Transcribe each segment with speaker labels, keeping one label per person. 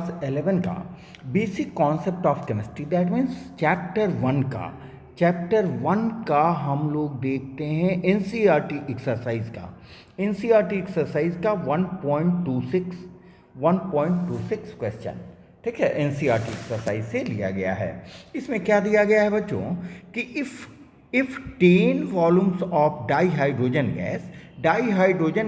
Speaker 1: Class 11 का basic concept of chemistry, that means chapter one का हम लोग देखते हैं एनसीईआरटी एक्सरसाइज का। एनसीईआरटी एक्सरसाइज का 1.26 क्वेश्चन, ठीक है, एनसीईआरटी एक्सरसाइज से लिया गया है। इसमें क्या दिया गया है बच्चों कि if 10 volumes of dihydrogen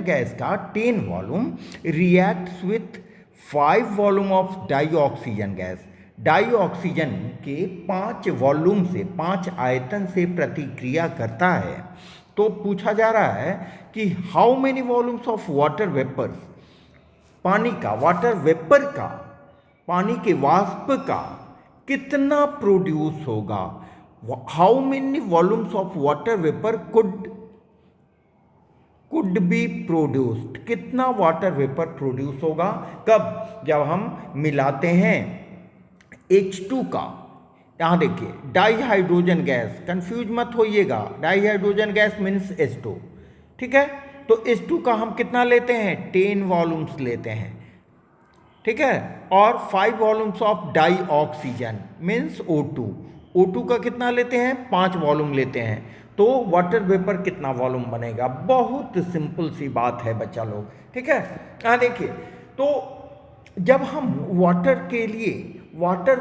Speaker 1: gas का 10 volume reacts with 5 volume of dioxygen gas, dioxygen के 5 वॉल्यूम से, 5 आयतन से प्रतिक्रिया करता है, तो पूछा जा रहा है कि how many volumes of water vapours, पानी का, वाटर वेपर का, पानी के वाष्प का कितना प्रोड्यूस होगा। How many volumes of water vapour could be produced, कितना वाटर वेपर प्रोड्यूस होगा, कब, जब हम मिलाते हैं H2 का, यहाँ देखिए डाईहाइड्रोजन गैस, कंफ्यूज मत होइएगा, डाईहाइड्रोजन गैस मीन्स H2, ठीक है। तो H2 का हम कितना लेते हैं, 10 वॉल्यूम्स लेते हैं, ठीक है, और 5 volumes of dioxygen means O2 का कितना लेते हैं, 5 वॉल्यूम लेते हैं, तो वाटर वेपर कितना वॉल्यूम बनेगा। बहुत सिंपल सी बात है बच्चा लोग, ठीक है। यहाँ देखिए, तो जब हम वाटर के लिए वाटर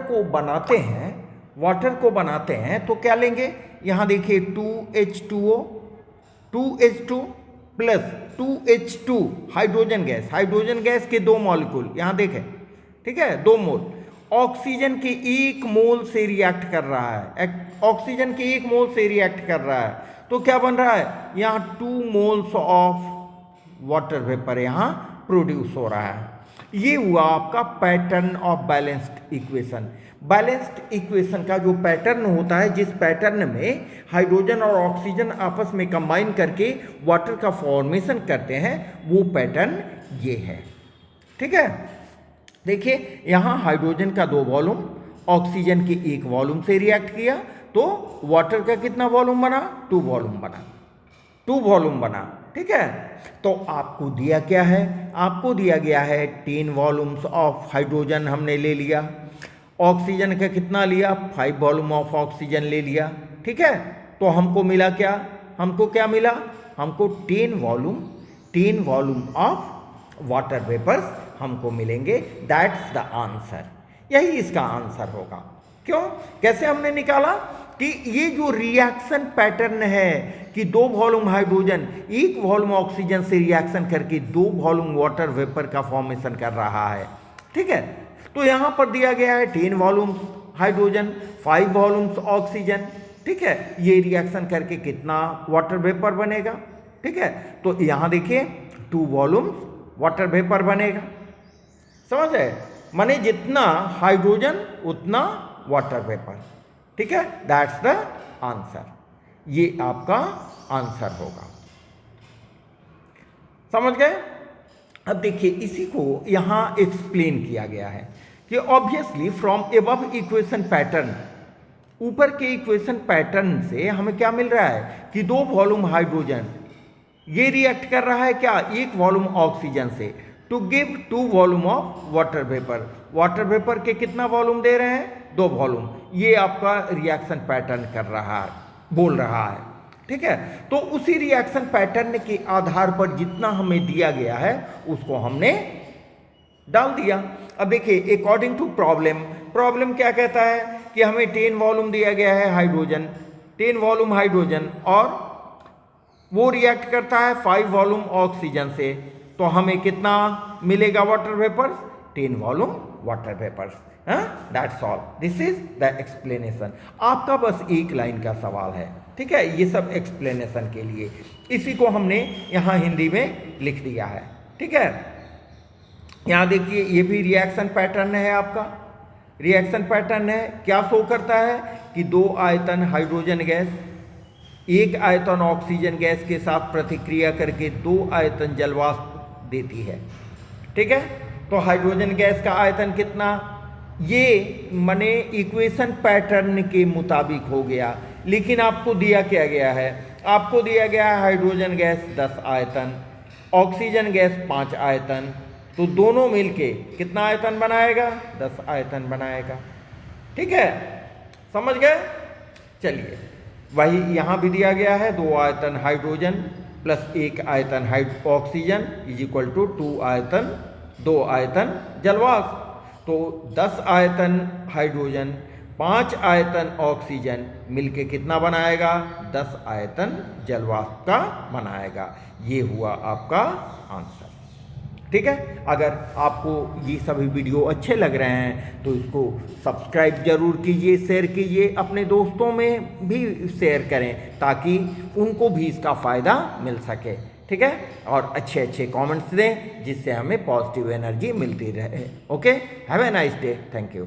Speaker 1: को बनाते हैं तो क्या लेंगे, यहाँ देखिए 2H2 plus 2H2 hydrogen gas के 2 मॉलिक्यूल यहाँ देखें, ठीक है, 2 मोल ऑक्सीजन के 1 मोल से रिएक्ट कर रहा है, ऑक्सीजन के 1 मोल से रिएक्ट कर रहा है, तो क्या बन रहा है, यहाँ 2 मोल्स ऑफ वाटर वेपर यहाँ प्रोड्यूस हो रहा है। ये हुआ आपका pattern of balanced equation. Balanced equation का जो पैटर्न होता है, जिस पैटर्न में हाइड्रोजन और ऑक्सीजन आपस में कंबाइन करके वाटर का फॉर्मेशन करते हैं, वो पैटर्न ये है, ठीक है। देखिए यहाँ हाइड्रोजन का 2 वॉल्यूम ऑक्सीजन के 1 वॉल्यूम से रिएक्ट किया, तो वाटर का कितना वॉल्यूम बना, 2 वॉल्यूम बना, ठीक है। तो आपको दिया क्या है, आपको दिया गया है 10 वॉल्यूम्स ऑफ हाइड्रोजन हमने ले लिया, ऑक्सीजन का कितना लिया, 5 वॉल्यूम ऑफ ऑक्सीजन ले लिया, ठीक है। तो हमको मिला क्या, हमको 10 वॉल्यूम ऑफ वाटर वेपर्स हमको मिलेंगे। दैट्स द आंसर, यही इसका आंसर होगा। क्यों, कैसे हमने निकाला कि ये जो रिएक्शन पैटर्न है कि 2 वॉल्यूम हाइड्रोजन 1 वॉल्यूम ऑक्सीजन से रिएक्शन करके 2 वॉल्यूम वाटर वेपर का फॉर्मेशन कर रहा है, ठीक है। तो यहाँ पर दिया गया है 10 वॉल्यूम्स हाइड्रोजन 5 वॉल्यूम्स ऑक्सीजन, ठीक है, ये रिएक्शन करके कितना वाटर वेपर बनेगा, ठीक है। तो यहाँ देखिए 2 वॉल्यूम्स वाटर वेपर बनेगा, समझ है, माने जितना हाइड्रोजन उतना वाटर वेपर, ठीक है। दैट्स द आंसर, ये आपका आंसर होगा, समझ गए। अब देखिए इसी को यहां एक्सप्लेन किया गया है कि obviously from above equation pattern, ऊपर के इक्वेशन पैटर्न से हमें क्या मिल रहा है कि 2 वॉल्यूम हाइड्रोजन ये रिएक्ट कर रहा है क्या, 1 वॉल्यूम ऑक्सीजन से, to give 2 volume of water vapour. Water vapour के कितना वॉल्यूम दे रहे हैं, 2 वॉल्यूम। ये आपका रिएक्शन पैटर्न कर रहा है, बोल रहा है, ठीक है। तो उसी रिएक्शन पैटर्न के आधार पर जितना हमें दिया गया है उसको हमने डाल दिया। अब देखिए अकॉर्डिंग टू प्रॉब्लम क्या कहता है कि हमें 10 वॉल्यूम दिया गया है हाइड्रोजन, 10 वॉल्यूम हाइड्रोजन, और वो रिएक्ट करता है 5 वॉल्यूम ऑक्सीजन से, तो हमें कितना मिलेगा water vapours, 10 volume water vapours. That's all, this is the explanation. आपका बस एक लाइन का सवाल है, ठीक है, ये सब एक्सप्लेनेशन के लिए, इसी को हमने यहाँ हिंदी में लिख दिया है, ठीक है। यहाँ देखिए ये भी रिएक्शन पैटर्न है, आपका रिएक्शन पैटर्न है, क्या शो करता है कि 2 आयतन हाइड्रोजन गैस 1 आयतन ऑक्सीजन गैस के साथ प्रतिक्रिया करके 2 आयतन जलवाष्प देती है, ठीक है। तो हाइड्रोजन गैस का आयतन कितना, ये माने इक्वेशन पैटर्न के मुताबिक हो गया, लेकिन आपको दिया क्या गया है, आपको दिया गया है हाइड्रोजन गैस 10 आयतन, ऑक्सीजन गैस 5 आयतन, तो दोनों मिलके कितना आयतन बनाएगा? 10 आयतन बनाएगा। ठीक है, समझ गए? चलिए, वही यहाँ भी दिया गया है, 2 आयतन हाइड्रोजन प्लस 1 आयतन ऑक्सीजन इज इक्वल टू 2 आयतन जलवाष्प। तो 10 आयतन हाइड्रोजन 5 आयतन ऑक्सीजन मिलके कितना बनाएगा? 10 आयतन जलवाष्प का बनाएगा। ये हुआ आपका आंसर। ठीक है, अगर आपको ये सभी वीडियो अच्छे लग रहे हैं तो इसको सब्सक्राइब जरूर कीजिए, शेयर कीजिए, अपने दोस्तों में भी शेयर करें ताकि उनको भी इसका फ़ायदा मिल सके। ठीक है, और अच्छे अच्छे कमेंट्स दें जिससे हमें पॉजिटिव एनर्जी मिलती रहे। Okay, have a nice day, thank you.